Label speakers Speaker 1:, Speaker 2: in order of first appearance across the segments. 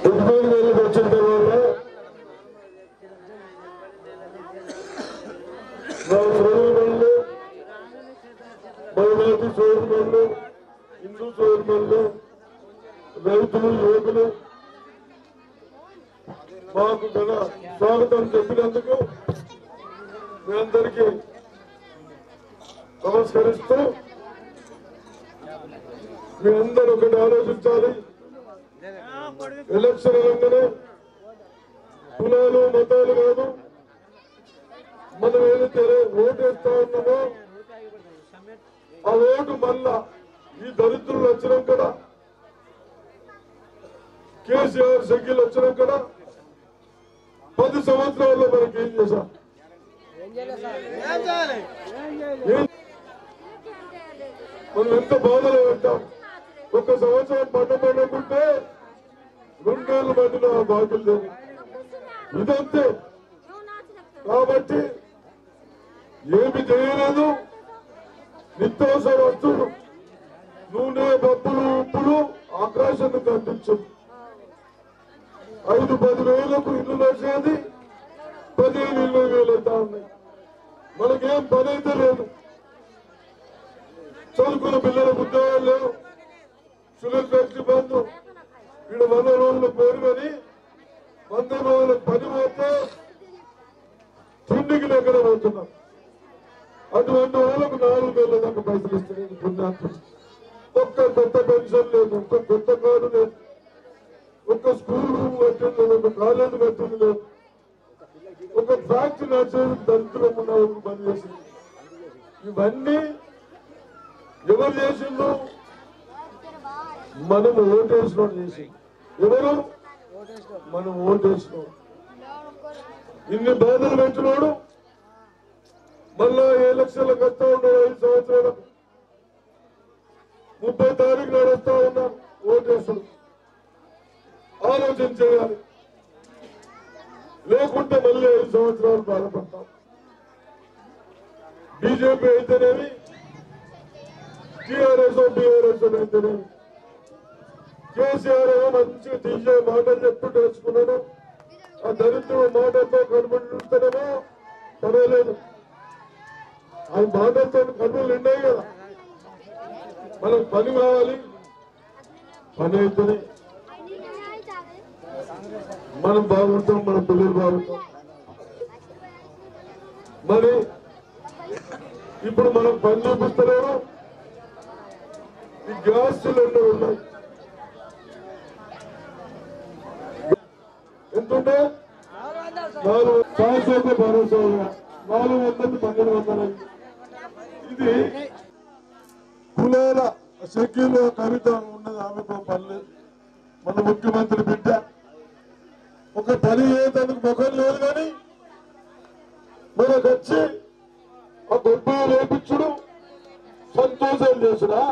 Speaker 1: ఉద్యోగాలకు వచ్చిన తర్వాత మా సోదరులు మైనార్టీ సోదరులు హిందూ సోదరులు రైతులు యువకులు మాకు ఘన స్వాగతం చెప్పినందుకు మీ అందరికీ నమస్కరిస్తూ మీ అందరూ ఒకటి ఆలోచించాలి. ఎలక్షన్ అనగానే కులాలు మతాలు కాదు, మనం ఏదైతే ఓటేస్తా ఉన్నామో ఆ ఓటు మళ్ళా ఈ దరిద్రులు వచ్చినాం కదా, కేసీఆర్ షకీల్ వచ్చినాం కదా, 10 సంవత్సరాల్లో మనకి ఏం చేశాం, మనం ఎంత బాధలో ఉంటాం. 1 సంవత్సరం పండుకుంటే 2 నెలల మధ్యలో బాగులు లేదు. ఇదంతే. కాబట్టి ఏమి చేయలేదు. నిత్యావసర వస్తువులు నూనె, పప్పులు, ఉప్పులు ఆకాశాన్ని కనిపించు. 5-10 వేలకు ఇల్లు వచ్చేది 15-20 వేలు అవుతా ఉన్నాయి. మనకేం పని అయితే లేదు. చదువుకున్న పిల్లలకు ఉద్యోగాలు లేవు. షుగర్ ఫ్యాక్టరీ బంధు. వీడు 100 రోజుల పేరు కానీ 100 రోజుల పని పోతే తిండికి లెక్కన పోతున్నాం. అటువంటి వాళ్ళకు 4 వేల దాకా పైసలు ఇస్తున్నాయి. పుణ్యాత్మ ఒక్క కొత్త పెన్షన్ లేదు, ఒక్క కొత్త కార్డు లేదు, ఒక్క స్కూల్ కట్టింది లేదు, ఒక కాలేజీ కట్టింది లేదు, ఒక ఫ్యాక్టరీ నడిచేది దరిద్రం ఉన్న వాళ్ళకి పని చేసింది. ఇవన్నీ ఎవరు చేసిండ్రు? మనం ఓటేసిన చేసి. ఎవరు? మనం ఓటేసినాం. ఇన్ని బాధలు పెట్టినాడు. మళ్ళా ఎలక్షన్లకు వస్తా ఉన్నాడు. 5 సంవత్సరాలకు 30 తారీఖు నాడు వస్తా ఉన్నాం. ఓటేసుడు ఆలోచన చేయాలి. లేకుంటే మళ్ళీ 5 సంవత్సరాలు బాధపడతాం. బీజేపీ అయితేనేమి, టీఆర్ఎస్ బీఆర్ఎస్ అయితేనేమి, కేసీఆర్ ఏమో మంచిగా తీసే మాటలు చెప్తూ తెలుసుకున్నాడు. ఆ దరిద్ర మాటలతో కనుమడుతేనేమో పర్వాలేదు. ఆ మాటలతో కనుమలు నిండాయి కదా. మనకు పని కావాలి. పని అయితేనే మనం బాగుంటాం, మన పిల్లలు బాగుంటాం. మరి ఇప్పుడు మనం పని చూపిస్తలేము. ఈ గ్యాస్ సిలిండర్ ఉన్నాయి. ఎంతుంటే 400 భరోసా 400 1200. ఇది కులాల షకీల్ కవిత ఉన్నది. ఆమెతో పనిలేదు. మన ముఖ్యమంత్రి బిడ్డ ఒక పని చేయడానికి ముఖం లేదు. కానీ మనకు వచ్చి ఆ గొప్పలు వేపించుడు, సంతోషాలు చేసుడా.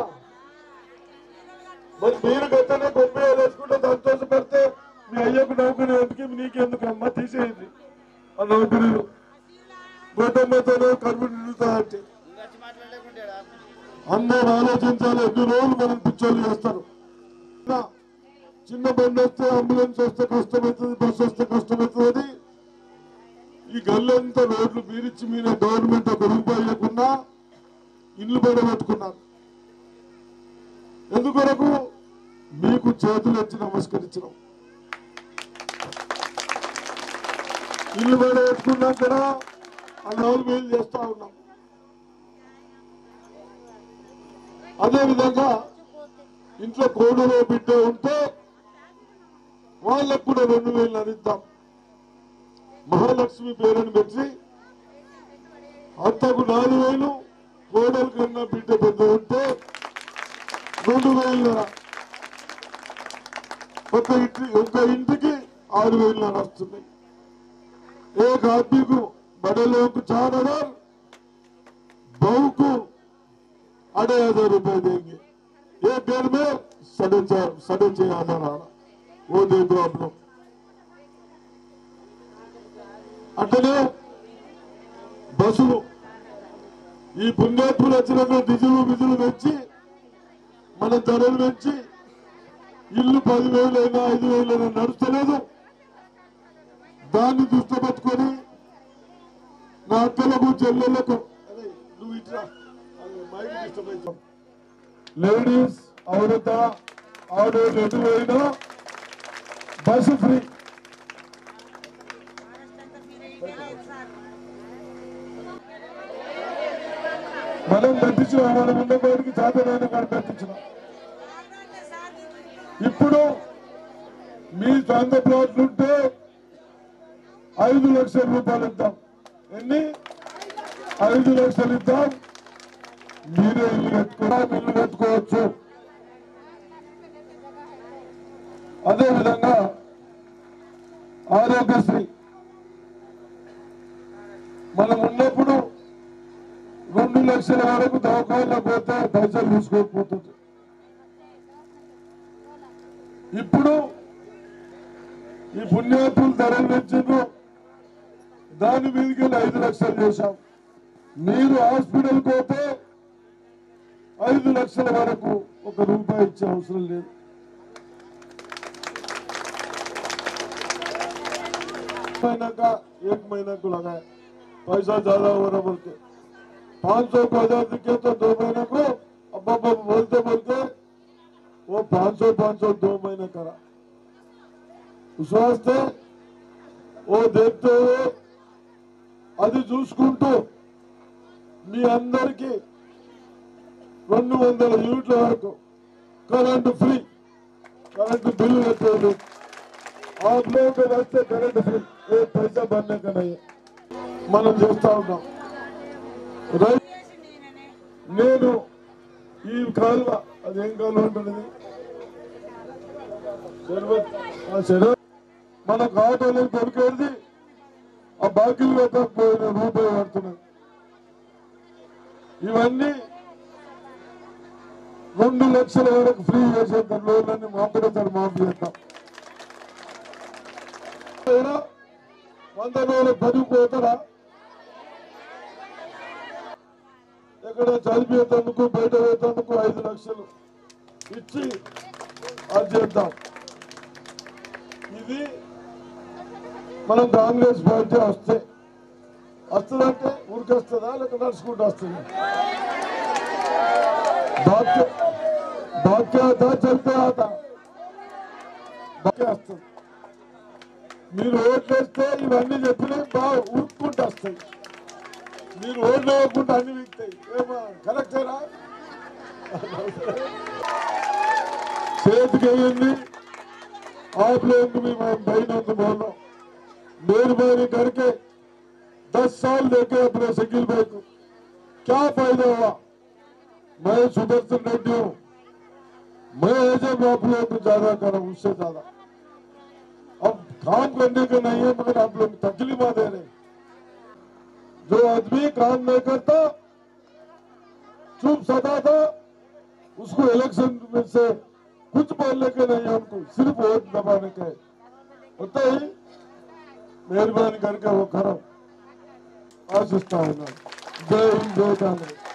Speaker 1: మరి మీరు గతనే గొప్పలు వేసుకుంటే సంతోషపడితే మీ అయ్యకు నౌకరీ ఎందుకు, నీకెందుకు అమ్మ తీసేయండి ఆ నౌకరీలు. గొడ్డమ్మతోనే కరువు నిండుతా అంటే అందరూ ఆలోచించాలి. 2 రోజులు మనం పిచ్చోళ్ళు చేస్తారు. చిన్న బండి వస్తే, అంబులెన్స్ వస్తే కష్టమవుతుంది, బస్సు వస్తే కష్టమవుతుంది. ఈ గల్లంతా రోడ్లు మీరిచ్చి మీరే గవర్నమెంట్ 1 రూపాయి ఇవ్వకుండా ఇల్లు పడబెట్టుకున్నారు. ఎందుకొరకు? మీకు చేతులు వచ్చి నమస్కరించడం. ఇల్లు పడబెట్టుకున్నాం కదా, ఆ 4 వేలు చేస్తా ఉన్నాం. అదేవిధంగా ఇంట్లో కోడలో బిడ్డ ఉంటే వాళ్ళకు కూడా 2 వేలు అందిద్దాం. మహాలక్ష్మి పేరుని పెట్టి అత్తకు 4 వేలు, కోడలు కన్నా బిడ్డ పెద్ద ఉంటే 2 వేలు. ఒక ఇంటికి 6 వేలు వస్తున్నాయి. एक आदमी को बड़े लोगों को 4,000, बहू को 2,500 रुपए देंगे. एक घर में 6,500 आ रहा. वो दे दो आप लोग. అట్లనే బస్సులు ఈ పుణ్యాత్ములు వచ్చినాక డీజిల్ బిజులు పెంచి మన ధరలు పెంచి ఇల్లు 10,000 5,000 నడుస్తలేదు. దాన్ని దృష్టి పెట్టుకొని నా అక్కలకు చెల్లెళ్లకు లేడీస్ ఔరత ఆడోళ్ళు ఎటువైనా బస్సు ఫ్రీ. మనం కట్టించిన మనం ఉండేవాడికి చేతనైన కాడ కట్టించిన. ఇప్పుడు మీ సొంత ప్లాట్లుంటే 5 లక్షల రూపాయలు ఇద్దాం. ఎన్ని? 5 లక్షలు ఇద్దాం. మీరే ఇల్లు కట్టుకోవచ్చు. అదేవిధంగా ఆరోగ్యశ్రీ మనం ఉన్నప్పుడు 2 లక్షల వరకు దవాఖానలో పోతే పైసలు తీసుకోకపోతుంది. ఇప్పుడు ఈ పుణ్యాతులు ధరలు పెంచారు. దాని మీదకి 5 లక్షలు చేశాం. మీరు హాస్పిటల్ పోతే 5 లక్షల వరకు 1 రూపాయి ఇచ్చే అవసరం లేదు. महीना का 1 महीना को लगाए, पैसा ज्यादा हो रहा बोलते 500 को 1000 दिखे तो 2 महीने को अब बोलते बोलते वो 500 2 महीने करा. उस वास्ते वो देखते हुए అది చూసుకుంటూ మీ అందరికీ 200 యూనిట్ల వరకు కరెంటు ఫ్రీ, కరెంటు బిల్లు కట్టేది. आप लोगों के वास्ते करंट फ्री, एक पैसा भरने का नहीं. మనం చేస్తా ఉన్నాం. నేను ఈ కాలువ అదేం కాలువ ఉంటుంది మనకు ఆటోలో దొరికేది ఆ బాకీలు కట్టకపోయిన రూపాయి పడుతున్నాయి. ఇవన్నీ 2 లక్షల వరకు ఫ్రీ చేసేద్దాం. లోన్లన్నీ మాపడతారు, మాఫీ చేద్దాం. 100 రోజులు పడిపోతారా? ఎక్కడ చదివేందుకు బయట పోయేందుకు 5 లక్షలు ఇచ్చి అది చేద్దాం. ఇది మనం కాంగ్రెస్ పార్టీ వస్తుందంటే ఊరికి వస్తుందా లేక నడుచుకుంటూ వస్తుందా? బాక్యా చల్తే ఆట బాక్యా వస్తుంది. మీరు ఓట్లు వేస్తే ఇవన్నీ చెప్పినవి బాగా ఉరుక్కుంటూ వస్తాయి. మీరు ఓట్లు వేయకుండా అన్ని విక్తాయి. ఏమో కరెక్టేనా? చేతికి వేయండి. आप लोग भी बहनों को बोलो, मेहरबानी करके 10 साल देके अपने शकील भाई को क्या फायदा हुआ? मैं सुदर्शन रेड्डी हूँ, मैं ऐसे आप लोगों को ज्यादा करा उससे ज्यादा. अब काम करने के नहीं है मगर आप लोग तकलीफ दे रहे. जो आदमी काम नहीं करता चुप सदा था, उसको इलेक्शन में से कुछ बोलने के नहीं है, हमको सिर्फ वोट दबाने के होता ही. मेहरबानी करके वो करो. आशिस्ता होना. जय हिंद, जय कांग्रेस.